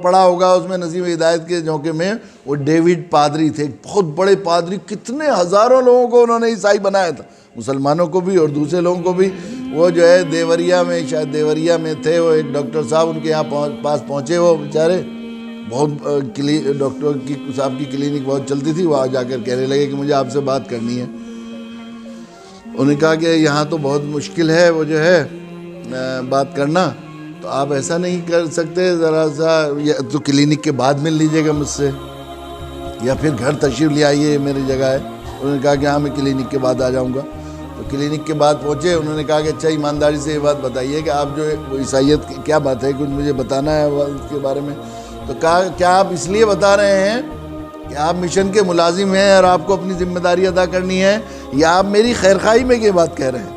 پڑھا ہوگا اس میں نسیم ہدایت کے جوکے میں وہ ڈیوڈ پادری تھے، بہت بڑے پادری، کتنے ہزاروں لوگوں کو انہوں نے عیسائی بنایا تھا، مسلمانوں کو بھی اور دوسرے لوگوں کو بھی۔ وہ جو ہے دیوریا میں، شاید دیوریا میں تھے، وہ ایک ڈاکٹر صاحب ان کے یہاں پاس پہنچے، وہ بیچارے بہت ڈاکٹر کی صاحب کی کلینک بہت چلتی تھی، وہاں جا کر کہنے لگے کہ مجھے آپ سے بات کرنی ہے۔ انہوں نے کہا کہ یہاں تو بہت مشکل ہے وہ جو ہے بات کرنا، تو آپ ایسا نہیں کر سکتے ذرا سا، یا تو کلینک کے بعد مل لیجئے گا مجھ سے، یا پھر گھر تشریف لے آئیے، میری جگہ ہے۔ انہوں نے کہا کہ ہاں میں کلینک کے بعد آ جاؤں گا۔ تو کلینک کے بعد پہنچے، انہوں نے کہا کہ اچھا ایمانداری سے یہ بات بتائیے کہ آپ جو عیسائیت کیا بات ہے، کچھ مجھے بتانا ہے اس کے بارے میں۔ تو کہا کیا آپ اس لیے بتا رہے ہیں کہ آپ مشن کے ملازم ہیں اور آپ کو اپنی ذمہ داری ادا کرنی ہے، یا آپ میری خیرخواہی میں یہ بات کہہ رہے ہیں؟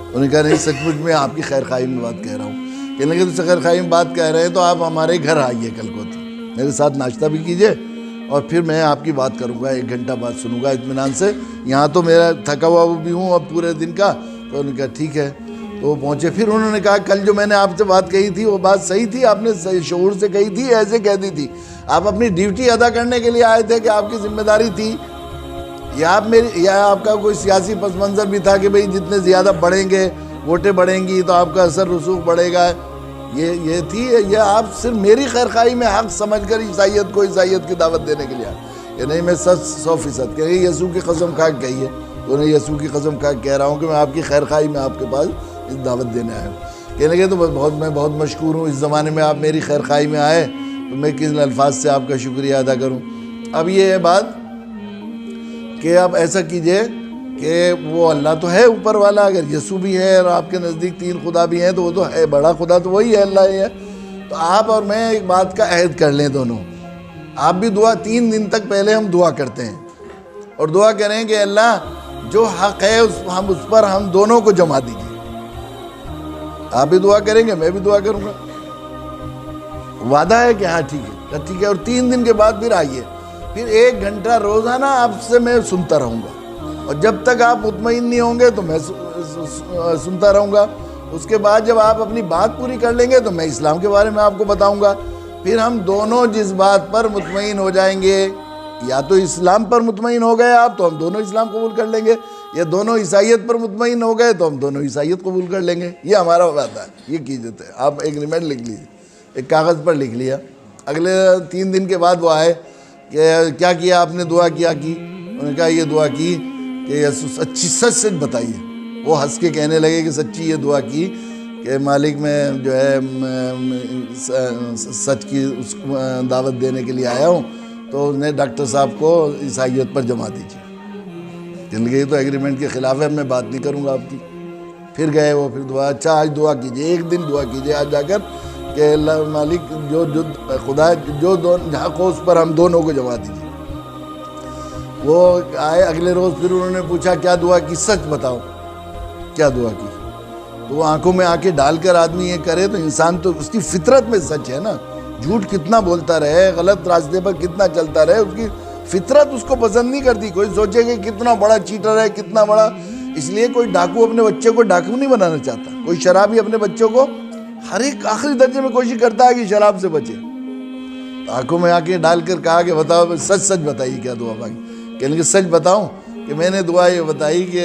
انہوں نے کہا نہیں، سچ مچ میں آپ کی خیرخواہی میں بات کہہ رہا ہوں۔ کہنے لگے تو خیرخواہی میں بات کہہ رہے ہیں تو آپ ہمارے گھر آئیے کل کو، تو میرے ساتھ ناشتہ بھی کیجئے اور پھر میں آپ کی بات کروں گا، 1 گھنٹہ بات سنوں گا اطمینان سے، یہاں تو میرا تھکا ہوا بھی ہوں اب پورے دن کا۔ تو انہوں نے کہا ٹھیک ہے، تو وہ پہنچے۔ پھر انہوں نے کہا کل جو میں نے آپ سے بات کہی تھی وہ بات صحیح تھی، آپ نے شعور سے کہی تھی، ایسے کہہ دی تھی؟ آپ اپنی ڈیوٹی ادا کرنے کے لیے آئے تھے کہ آپ کی ذمہ داری تھی، یا آپ کا کوئی سیاسی پس منظر بھی تھا کہ بھئی جتنے زیادہ بڑھیں گے، ووٹیں بڑھیں گی تو آپ کا اثر رسوخ بڑھے گا؟ یہ تھی، یا آپ صرف میری خیرخواہی میں حق سمجھ کر عیسائیت کی دعوت دینے کے لیے آئے؟ کہ نہیں، میں 100% کہ یسوع کی قسم کھا کے کہیے، تو انہیں یسوع کی قسم کھا کے کہہ رہا ہوں کہ میں آپ کی خیرخواہی میں آپ کے پاس اس دعوت دینے آیا ہوں۔ کہنے لگے تو میں بہت مشکور ہوں، اس زمانے میں آپ میری خیرخواہی میں آئے تو میں کن الفاظ سے آپ کا شکریہ ادا کروں۔ اب یہ ہے بات کہ آپ ایسا کیجئے کہ وہ اللہ تو ہے اوپر والا، اگر یسوع بھی ہے اور آپ کے نزدیک 3 خدا بھی ہیں تو وہ تو ہے، بڑا خدا تو وہی ہے، اللہ ہی ہے۔ تو آپ اور میں ایک بات کا عہد کر لیں دونوں، آپ بھی دعا 3 دن تک پہلے ہم دعا کرتے ہیں اور دعا کریں کہ اللہ جو حق ہے اس پر ہم دونوں کو جما دیجیے۔ آپ بھی دعا کریں گے، میں بھی دعا کروں گا، وعدہ ہے کہ ہاں ٹھیک ہے۔ اور 3 دن کے بعد پھر آئیے، پھر 1 گھنٹہ روزانہ آپ سے میں سنتا رہوں گا، اور جب تک آپ مطمئن نہیں ہوں گے تو میں سنتا رہوں گا۔ اس کے بعد جب آپ اپنی بات پوری کر لیں گے تو میں اسلام کے بارے میں آپ کو بتاؤں گا۔ پھر ہم دونوں جس بات پر مطمئن ہو جائیں گے، یا تو اسلام پر مطمئن ہو گئے آپ تو ہم دونوں اسلام قبول کر لیں گے، یا دونوں عیسائیت پر مطمئن ہو گئے تو ہم دونوں عیسائیت قبول کر لیں گے۔ یہ ہمارا وعدہ ہے، یہ کیجیے۔ آپ ایگریمنٹ لکھ لیجیے، ایک کاغذ پر لکھ لیا۔ اگلے 3 دن کے بعد وہ آئے کہ کیا کیا آپ نے، دعا کیا کی؟ انہوں نے کہا یہ دعا کی کہ سچی سچ بتائیے۔ وہ ہنس کے کہنے لگے کہ سچی یہ دعا کی کہ مالک میں جو ہے سچ کی اس دعوت دینے کے لیے آیا ہوں، تو انہیں ڈاکٹر صاحب کو عیسائیت پر جما دیجیے۔ کہنے لگے یہ تو ایگریمنٹ کے خلاف ہے، میں بات نہیں کروں گا آپ کی۔ پھر گئے وہ، پھر دعا، اچھا آج دعا کیجیے، 1 دن دعا کیجیے آج جا کر کہ اللہ مالک جو خدا جو حق ہو اس پر ہم دونوں کو جما دیجیے۔ وہ آئے اگلے روز، پھر انہوں نے پوچھا کیا دعا کی؟ سچ بتاؤ کیا دعا کی؟ تو وہ آنکھوں میں آنکھیں ڈال کر آدمی یہ کرے تو انسان تو اس کی فطرت میں سچ ہے نا، جھوٹ کتنا بولتا رہے، غلط راستے پر کتنا چلتا رہے، اس کی فطرت اس کو پسند نہیں کرتی۔ کوئی سوچے کہ کتنا بڑا چیٹر ہے، کتنا بڑا، اس لیے کوئی ڈاکو اپنے بچے کو ڈاکو نہیں بنانا چاہتا، کوئی شرابی اپنے بچوں کو ہر ایک آخری درجے میں کوشش کرتا ہے کہ شراب سے بچے۔ آنکھوں میں آنکھیں ڈال کر کہا کہ بتاؤ، سچ بتائیے کیا دعا مانگی؟ کہنے کہ سچ بتاؤں کہ میں نے دعا یہ بتائی کہ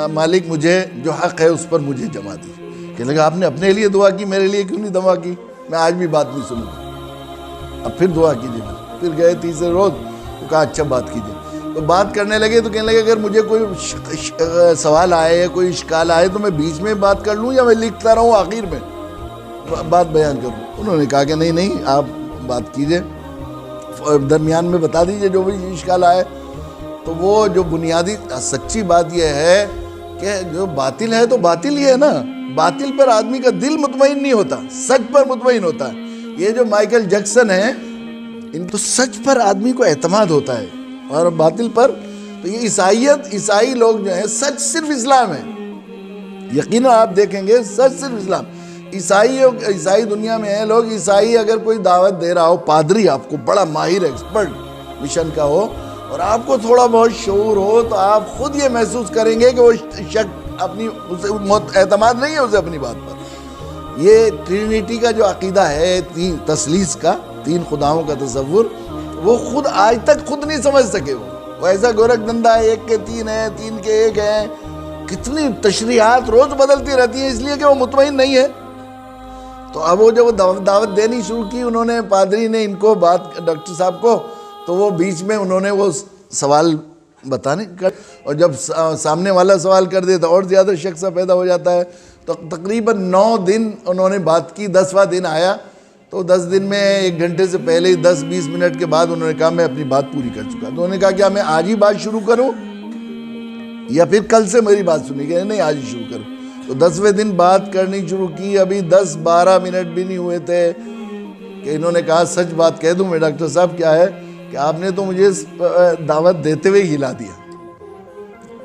مالک مجھے جو حق ہے اس پر مجھے جما دی۔ کہنے لگا آپ نے اپنے لیے دعا کی، میرے لیے کیوں نہیں دعا کی؟ میں آج بھی بات نہیں سنوں گا۔ اب پھر دعا کیجیے۔ پھر گئے تیسرے روز، تو کہا اچھا بات کیجیے۔ تو بات کرنے لگے تو کہنے لگے اگر مجھے کوئی سوال آئے، کوئی اشکال آئے تو میں بیچ میں بات کر لوں یا میں لکھتا رہوں آخر میں بات بیان کروں؟ انہوں نے کہا کہ نہیں آپ بات کیجیے، درمیان میں بتا دیجیے جو بھی اشکال آئے۔ تو وہ جو بنیادی سچی بات یہ ہے کہ جو باطل ہے تو باطل ہی ہے نا، باطل پر آدمی کا دل مطمئن نہیں ہوتا، سچ پر مطمئن ہوتا ہے۔ یہ جو مائیکل جیکسن ہیں، ان کو سچ پر آدمی کو اعتماد ہوتا ہے، اور باطل پر تو یہ عیسائی لوگ جو ہیں، سچ صرف اسلام ہے، یقیناً آپ دیکھیں گے سچ صرف اسلام۔ عیسائی دنیا میں ہیں لوگ، عیسائی اگر کوئی دعوت دے رہا ہو، پادری آپ کو بڑا ماہر ایکسپرٹ مشن کا ہو اور آپ کو تھوڑا بہت شعور ہو، تو آپ خود یہ محسوس کریں گے کہ وہ شک اپنی اعتماد نہیں ہے اسے اپنی بات پر، یہ ٹرینیٹی کا جو عقیدہ ہے، تین تثلیث کا، تین خداؤں کا تصور، وہ خود آج تک خود نہیں سمجھ سکے۔ وہ ایسا گورکھ دندا ہے، ایک کے تین ہیں، تین کے ایک ہیں، کتنی تشریحات روز بدلتی رہتی ہیں، اس لیے کہ وہ مطمئن نہیں ہے۔ تو اب وہ جب دعوت دینی شروع کی انہوں نے، پادری نے ان کو بات، ڈاکٹر صاحب کو، تو وہ بیچ میں انہوں نے وہ سوال بتانے کا، اور جب سامنے والا سوال کر دے تو اور زیادہ شک سا پیدا ہو جاتا ہے۔ تو تقریباً 9 دن انہوں نے بات کی، 10واں دن آیا تو 10 دن میں 1 گھنٹے سے پہلے ہی 10-20 منٹ کے بعد انہوں نے کہا میں اپنی بات پوری کر چکا۔ تو انہوں نے کہا کیا میں آج ہی بات شروع کروں یا پھر کل سے میری بات سنی؟ کہ نہیں، آج ہی شروع کروں۔ تو 10ویں دن بات کرنی شروع کی، ابھی 10-12 منٹ بھی نہیں ہوئے تھے کہ انہوں نے کہا سچ بات کہہ دوں میں ڈاکٹر صاحب کیا ہے کہ آپ نے تو مجھے دعوت دیتے ہوئے ہلا دیا۔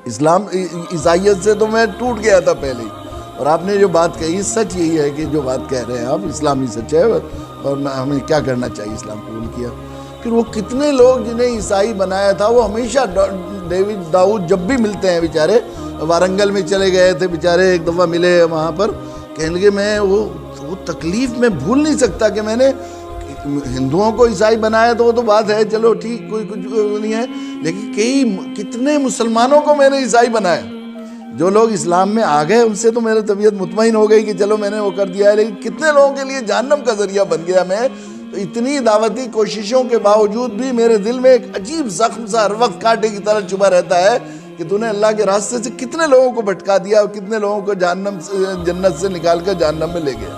اسلام عیسائیت سے تو میں ٹوٹ گیا تھا پہلے ہی، اور آپ نے جو بات کہی سچ یہی ہے کہ جو بات کہہ رہے ہیں آپ، اسلام ہی سچ ہے، اور ہمیں کیا کرنا چاہیے، اسلام قبول کیا۔ پھر وہ کتنے لوگ جنہیں عیسائی بنایا تھا، وہ ہمیشہ ڈیوڈ داؤد جب بھی ملتے ہیں بیچارے، وارنگل میں چلے گئے تھے بیچارے، ایک دفعہ ملے وہاں پر، کہنے لگے میں وہ تکلیف میں بھول نہیں سکتا کہ میں نے ہندوؤں کو عیسائی بنایا تو وہ تو بات ہے، چلو ٹھیک، کوئی کچھ نہیں ہے، لیکن کتنے مسلمانوں کو میں نے عیسائی بنایا۔ جو لوگ اسلام میں آ گئے ان سے تو میری طبیعت مطمئن ہو گئی کہ چلو میں نے وہ کر دیا ہے، لیکن کتنے لوگوں کے لیے جہنم کا ذریعہ بن گیا میں۔ تو اتنی دعوتی کوششوں کے باوجود بھی میرے دل میں ایک عجیب زخم سا ہر وقت کانٹے کی طرح چھپا رہتا ہے کہ تو نے اللہ کے راستے سے کتنے لوگوں کو بھٹکا دیا اور کتنے لوگوں کو جنت سے نکال کر جہنم میں لے گیا۔